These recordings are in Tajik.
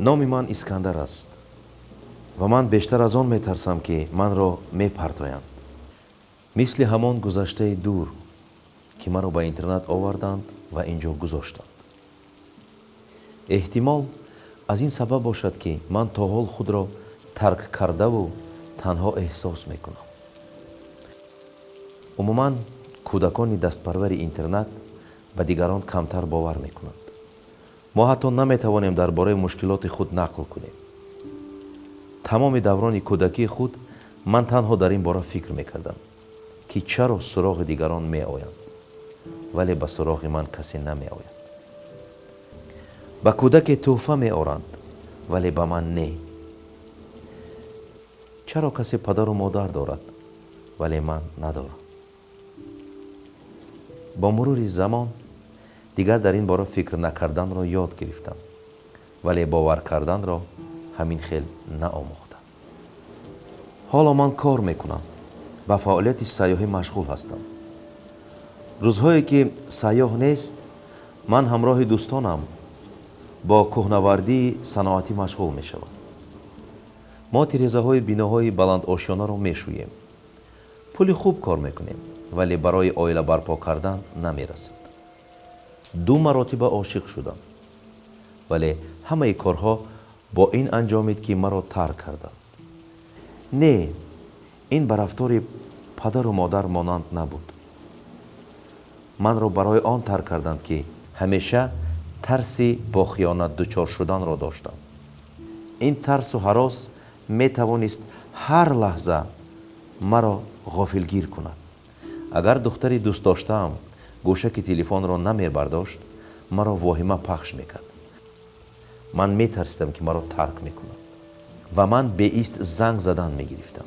номи ман Искандар аст ва ман бештар аз он метарсам ки манро мепартоянд. мисли ҳамон гузаштаи дур ки маро ба интернат оварданд ва ин ҷо гузоштанд. эҳтимол аз ин сабаб бошад ки ман то ҳол худро тарк кардаву танҳо эҳсос мекунам. умуман кӯдакони дастпарвари интернат ба дигарон камтар бовар мекунанд. мо ҳатто наметавонем дар бораи мушкилоти худ нақл кунем. тамоми даврони кӯдакии худ ман танҳо дар ин бора фикр мекардам ки чаро суроғи дигарон меоянд, вале ба суроғи ман касе намеояд. ба кӯдаке тӯҳфа меоранд, вале ба ман не. чаро касе падару модар дорад, вале ман надорам. бо мурури замон дигар дар ин бора фикр накарданро ёд гирифтам, вале бовар карданро ҳамин хел наомӯхтам. ҳоло ман кор мекунам, ба фаъолияти сайёҳӣ машғул ҳастам. рӯзҳое ки сайёҳ нест, ман ҳамроҳи дӯстонам бо кӯҳнавардии саноатӣ машғул мешавам. мо тирезаҳои биноҳои баландошёнаро мешӯем. пули хуб кор мекунем, вале барои оила барпо кардан намерасад. 2 маротиба ошиқ шудам, вале ҳамаи корҳо бо ин анҷомид ки маро тарк карданд. не, ин ба рафтори падару модар монанд набуд. манро барои он тарк карданд ки ҳамеша тарси бо хиёнат дучор шуданро доштам. ин тарсу ҳарос метавонист ҳар лаҳза маро ғофилгир кунад. агар духтари дӯстдоштаам гӯшаки телефонро намебардошт, маро воҳима пахш мекард. ман метарсидам ки маро тарк мекунад ва ман беист занг задан мегирифтам.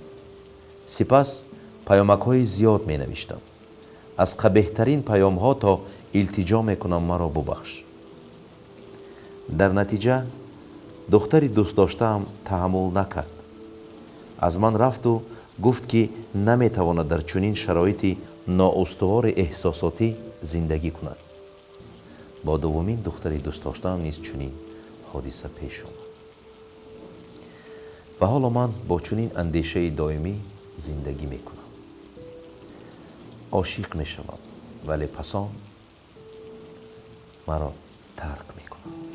сипас паёмакҳои зиёд менавиштам. аз қабеҳтарин паёмҳо то илтиҷо мекунам маро бубахш. дар натиҷа духтари дӯстдоштаам таҳаммул накард. аз ман рафту гуфт ки наметавонад дар чунин шароити ноустувори эҳсосотӣ зиндагӣ кунад. бо дуввумин духтари дӯстдоштаам низ чунин ҳодиса пеш омад. ва ҳоло ман бо чунин андешаи доимӣ зиндагӣ мекунам. ошиқ мешавам, вале пас он маро тарк мекунам.